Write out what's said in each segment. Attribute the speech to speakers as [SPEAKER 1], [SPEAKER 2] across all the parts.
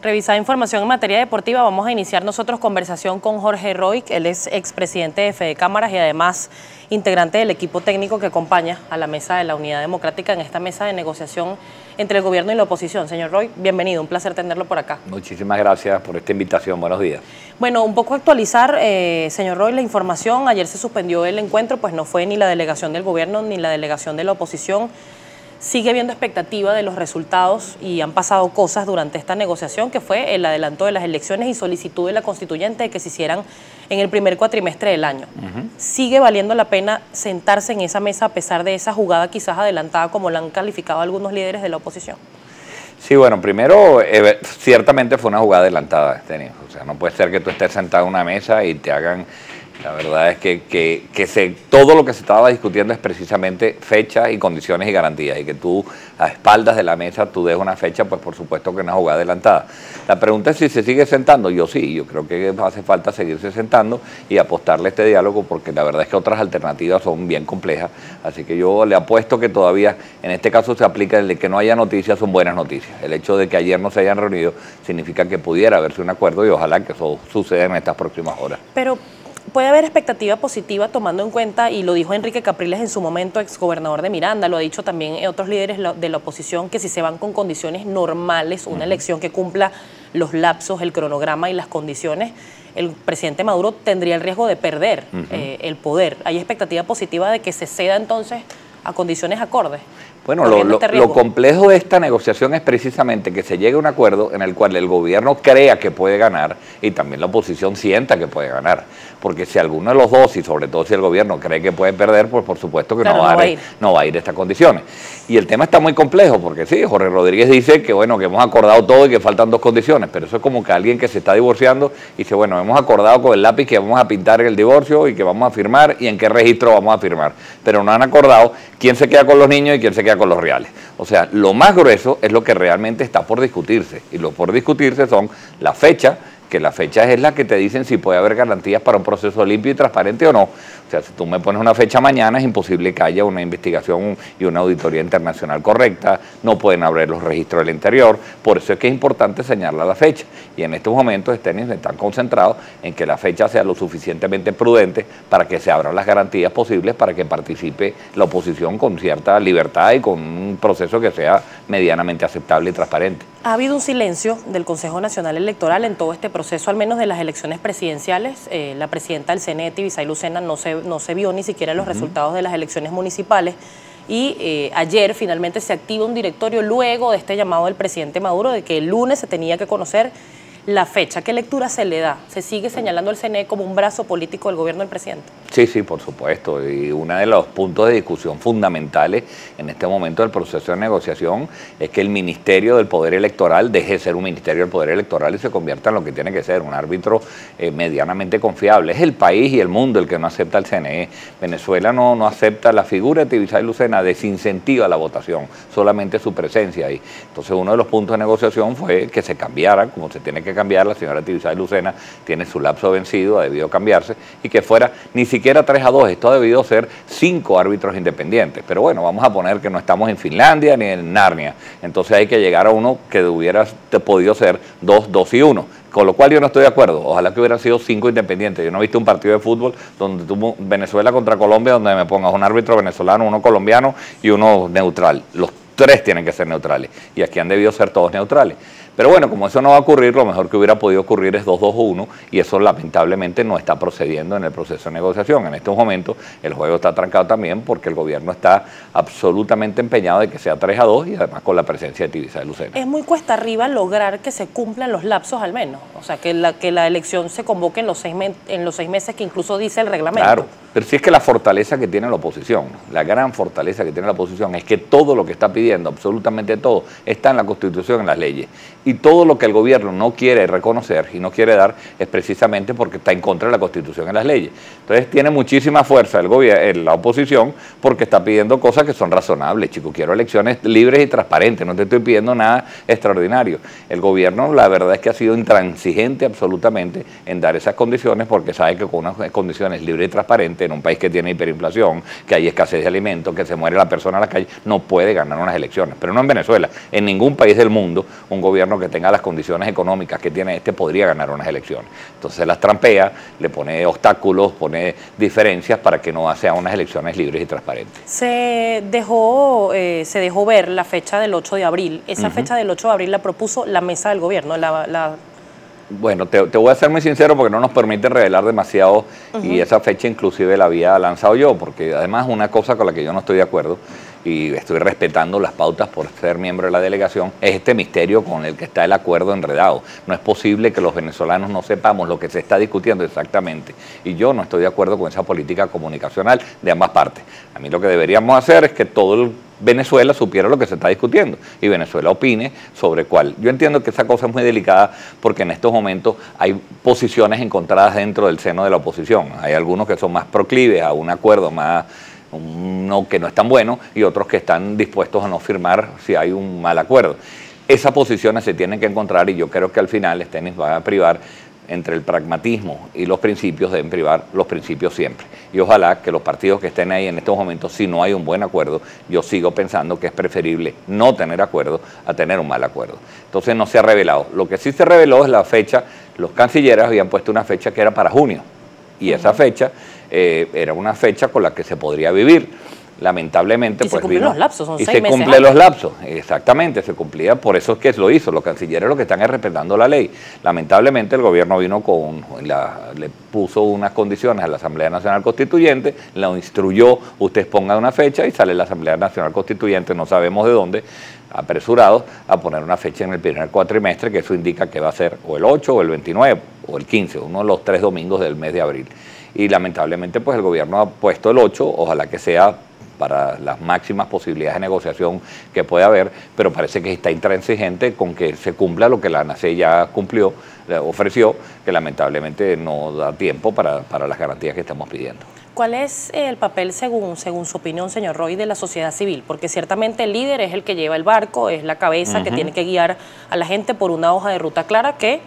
[SPEAKER 1] Revisada información en materia deportiva, vamos a iniciar nosotros conversación con Jorge Roig. Él es expresidente de Fede Cámaras y además integrante del equipo técnico que acompaña a la mesa de la Unidad Democrática en esta mesa de negociación entre el gobierno y la oposición. Señor Roig, bienvenido, un placer tenerlo por acá.
[SPEAKER 2] Muchísimas gracias por esta invitación, buenos días.
[SPEAKER 1] Bueno, un poco actualizar, señor Roig, la información. Ayer se suspendió el encuentro, pues no fue ni la delegación del gobierno ni la delegación de la oposición. Sigue habiendo expectativa de los resultados y han pasado cosas durante esta negociación, que fue el adelanto de las elecciones y solicitud de la constituyente de que se hicieran en el primer cuatrimestre del año. ¿Sigue valiendo la pena sentarse en esa mesa a pesar de esa jugada quizás adelantada, como la han calificado algunos líderes de la oposición?
[SPEAKER 2] Sí, bueno, primero, ciertamente fue una jugada adelantada, Denis. O sea, no puede ser que tú estés sentado en una mesa y te hagan... La verdad es que todo lo que se estaba discutiendo es precisamente fecha y condiciones y garantías, y que tú a espaldas de la mesa tú des una fecha, pues por supuesto que es una jugada adelantada. La pregunta es si se sigue sentando. Yo creo que hace falta seguirse sentando y apostarle a este diálogo, porque la verdad es que otras alternativas son bien complejas, así que yo le apuesto que todavía en este caso se aplica el de que no haya noticias son buenas noticias. El hecho de que ayer no se hayan reunido significa que pudiera haberse un acuerdo y ojalá que eso suceda en estas próximas horas.
[SPEAKER 1] Pero puede haber expectativa positiva tomando en cuenta, y lo dijo Enrique Capriles en su momento, exgobernador de Miranda, lo ha dicho también otros líderes de la oposición, que si se van con condiciones normales, una elección que cumpla los lapsos, el cronograma y las condiciones, el presidente Maduro tendría el riesgo de perder el poder. ¿Hay expectativa positiva de que se ceda entonces a condiciones acordes?
[SPEAKER 2] Bueno, lo complejo de esta negociación es precisamente que se llegue a un acuerdo en el cual el gobierno crea que puede ganar y también la oposición sienta que puede ganar. Porque si alguno de los dos, y sobre todo si el gobierno cree que puede perder, pues por supuesto que claro, no va a ir a estas condiciones. Y el tema está muy complejo, porque sí, Jorge Rodríguez dice que bueno, que hemos acordado todo y que faltan dos condiciones, pero eso es como que alguien que se está divorciando dice, bueno, hemos acordado con el lápiz que vamos a pintar el divorcio y que vamos a firmar y en qué registro vamos a firmar, pero no han acordado quién se queda con los niños y quién se queda con los reales. O sea, lo más grueso es lo que realmente está por discutirse, y lo por discutirse son la fecha, que la fecha es la que te dicen si puede haber garantías para un proceso limpio y transparente o no. O sea, si tú me pones una fecha mañana, es imposible que haya una investigación y una auditoría internacional correcta, no pueden abrir los registros del interior, por eso es que es importante señalar la fecha. Y en estos momentos están concentrados en que la fecha sea lo suficientemente prudente para que se abran las garantías posibles para que participe la oposición con cierta libertad y con un proceso que sea medianamente aceptable y transparente.
[SPEAKER 1] Ha habido un silencio del Consejo Nacional Electoral en todo este proceso, al menos de las elecciones presidenciales. La presidenta del CNE, Tibisay Lucena, no se vio ni siquiera los resultados de las elecciones municipales. Y ayer finalmente se activa un directorio luego de este llamado del presidente Maduro de que el lunes se tenía que conocer la fecha. ¿Qué lectura se le da? ¿Se sigue señalando al CNE como un brazo político del gobierno del presidente? Sí,
[SPEAKER 2] por supuesto. Y uno de los puntos de discusión fundamentales en este momento del proceso de negociación es que el Ministerio del Poder Electoral deje de ser un Ministerio del Poder Electoral y se convierta en lo que tiene que ser, un árbitro medianamente confiable. Es el país y el mundo el que no acepta el CNE. Venezuela no acepta la figura de Tibisay Lucena, desincentiva la votación, solamente su presencia ahí. Entonces uno de los puntos de negociación fue que se cambiara, como se tiene que cambiar, la señora Tibisay Lucena tiene su lapso vencido, ha debido cambiarse, y que fuera ni siquiera 3-2, esto ha debido ser 5 árbitros independientes, pero bueno, vamos a poner que no estamos en Finlandia ni en Narnia, entonces hay que llegar a uno que hubiera podido ser 2, 2 y 1, con lo cual yo no estoy de acuerdo, ojalá que hubieran sido 5 independientes. Yo no he visto un partido de fútbol donde tuvo Venezuela contra Colombia, donde me pongas un árbitro venezolano, uno colombiano y uno neutral, los 3 tienen que ser neutrales, y aquí han debido ser todos neutrales. Pero bueno, como eso no va a ocurrir, lo mejor que hubiera podido ocurrir es 2-2-1, y eso lamentablemente no está procediendo en el proceso de negociación. En estos momentos el juego está trancado también porque el gobierno está absolutamente empeñado de que sea 3-2 y además con la presencia de Tibisay Lucena.
[SPEAKER 1] Es muy cuesta arriba lograr que se cumplan los lapsos al menos, o sea, que la elección se convoque en los 6 meses que incluso dice el reglamento.
[SPEAKER 2] Claro, pero sí es que la fortaleza que tiene la oposición, la gran fortaleza que tiene la oposición es que todo lo que está pidiendo, absolutamente todo, está en la Constitución, en las leyes. Y todo lo que el gobierno no quiere reconocer y no quiere dar es precisamente porque está en contra de la Constitución y las leyes. Entonces tiene muchísima fuerza la oposición porque está pidiendo cosas que son razonables. Chico, quiero elecciones libres y transparentes, no te estoy pidiendo nada extraordinario. El gobierno la verdad es que ha sido intransigente absolutamente en dar esas condiciones porque sabe que con unas condiciones libres y transparentes presidente en un país que tiene hiperinflación, que hay escasez de alimentos, que se muere la persona en la calle, no puede ganar unas elecciones. Pero no en Venezuela, en ningún país del mundo, un gobierno que tenga las condiciones económicas que tiene este podría ganar unas elecciones. Entonces las trampea, le pone obstáculos, pone diferencias para que no sean unas elecciones libres y transparentes.
[SPEAKER 1] Se dejó ver la fecha del 8 de abril. Esa fecha del 8 de abril la propuso la mesa del gobierno,
[SPEAKER 2] Bueno, te voy a ser muy sincero porque no nos permiten revelar demasiado y esa fecha inclusive la había lanzado yo, porque además una cosa con la que yo no estoy de acuerdo y estoy respetando las pautas por ser miembro de la delegación, es este misterio con el que está el acuerdo enredado. No es posible que los venezolanos no sepamos lo que se está discutiendo exactamente y yo no estoy de acuerdo con esa política comunicacional de ambas partes. A mí lo que deberíamos hacer es que todo el Venezuela supiera lo que se está discutiendo y Venezuela opine sobre cuál. Yo entiendo que esa cosa es muy delicada porque en estos momentos hay posiciones encontradas dentro del seno de la oposición. Hay algunos que son más proclives a un acuerdo más que no es tan bueno y otros que están dispuestos a no firmar si hay un mal acuerdo. Esas posiciones se tienen que encontrar y yo creo que al final Stennis va a privar entre el pragmatismo y los principios, deben privar los principios siempre. Y ojalá que los partidos que estén ahí en estos momentos, si no hay un buen acuerdo, yo sigo pensando que es preferible no tener acuerdo a tener un mal acuerdo. Entonces no se ha revelado. Lo que sí se reveló es la fecha. Los cancilleres habían puesto una fecha que era para junio y esa fecha era una fecha con la que se podría vivir. Lamentablemente,
[SPEAKER 1] y se cumplen los lapsos, son 6 meses.
[SPEAKER 2] Y se cumplen los lapsos, exactamente, se cumplía, por eso es que lo hizo. Los cancilleres lo que están es respetando la ley. Lamentablemente el gobierno vino le puso unas condiciones a la Asamblea Nacional Constituyente, la instruyó, usted ponga una fecha y sale la Asamblea Nacional Constituyente, no sabemos de dónde, apresurados a poner una fecha en el primer cuatrimestre, que eso indica que va a ser o el 8 o el 29 o el 15, uno de los 3 domingos del mes de abril. Y lamentablemente pues el gobierno ha puesto el 8, ojalá que sea para las máximas posibilidades de negociación que pueda haber, pero parece que está intransigente con que se cumpla lo que la ANACE ya cumplió, ofreció, que lamentablemente no da tiempo para las garantías que estamos pidiendo.
[SPEAKER 1] ¿Cuál es el papel, según su opinión, señor Roy, de la sociedad civil? Porque ciertamente el líder es el que lleva el barco, es la cabeza que tiene que guiar a la gente por una hoja de ruta clara que,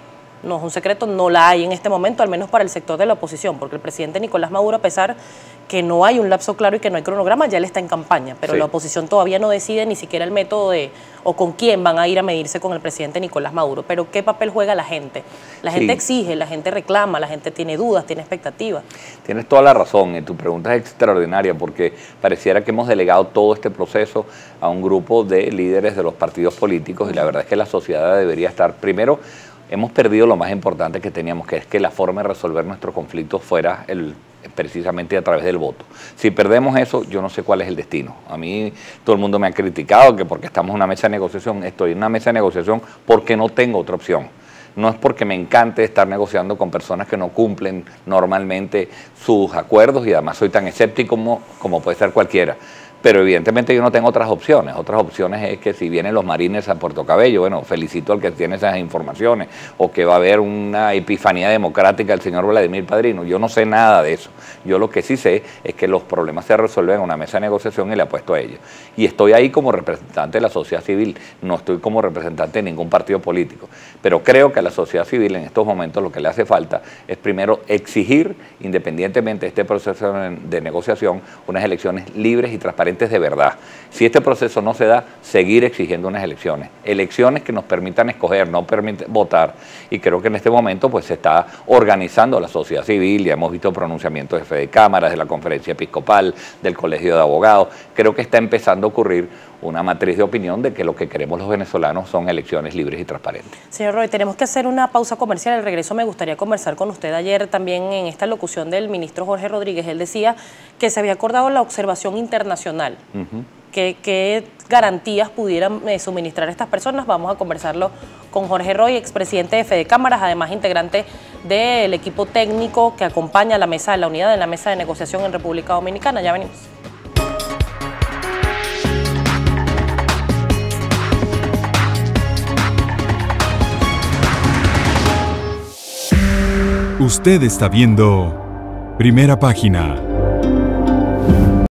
[SPEAKER 1] no es un secreto, no la hay en este momento, al menos para el sector de la oposición, porque el presidente Nicolás Maduro, a pesar que no hay un lapso claro y que no hay cronograma, ya él está en campaña, pero la oposición todavía no decide ni siquiera el método o con quién van a ir a medirse con el presidente Nicolás Maduro. Pero ¿qué papel juega la gente? La gente exige, la gente reclama, la gente tiene dudas, tiene expectativas.
[SPEAKER 2] Tienes toda la razón, y tu pregunta es extraordinaria porque pareciera que hemos delegado todo este proceso a un grupo de líderes de los partidos políticos y la verdad es que la sociedad debería estar primero. Hemos perdido lo más importante que teníamos, que es que la forma de resolver nuestros conflictos fuera precisamente a través del voto. Si perdemos eso, yo no sé cuál es el destino. A mí todo el mundo me ha criticado que porque estamos en una mesa de negociación, estoy en una mesa de negociación porque no tengo otra opción. No es porque me encante estar negociando con personas que no cumplen normalmente sus acuerdos y además soy tan escéptico como puede ser cualquiera. Pero evidentemente yo no tengo otras opciones. Otras opciones es que si vienen los marines a Puerto Cabello, bueno, felicito al que tiene esas informaciones, o que va a haber una epifanía democrática del señor Vladimir Padrino. Yo no sé nada de eso. Yo lo que sí sé es que los problemas se resuelven en una mesa de negociación y le apuesto a ellos. Y estoy ahí como representante de la sociedad civil, no estoy como representante de ningún partido político. Pero creo que a la sociedad civil en estos momentos lo que le hace falta es primero exigir, independientemente de este proceso de negociación, unas elecciones libres y transparentes de verdad. Si este proceso no se da, seguir exigiendo unas elecciones que nos permitan escoger, no permitan votar, y creo que en este momento pues se está organizando la sociedad civil, ya hemos visto pronunciamientos de Fede Cámaras, de la Conferencia Episcopal, del Colegio de Abogados, creo que está empezando a ocurrir una matriz de opinión de que lo que queremos los venezolanos son elecciones libres y transparentes.
[SPEAKER 1] Señor Roy, tenemos que hacer una pausa comercial. Al regreso me gustaría conversar con usted ayer también en esta locución del ministro Jorge Rodríguez. Él decía que se había acordado la observación internacional. ¿Qué garantías pudieran suministrar estas personas? Vamos a conversarlo con Jorge Roy, expresidente de Fede Cámaras, además integrante del equipo técnico que acompaña a la mesa de la unidad en la mesa de negociación en República Dominicana. Ya venimos.
[SPEAKER 3] Usted está viendo Primera Página.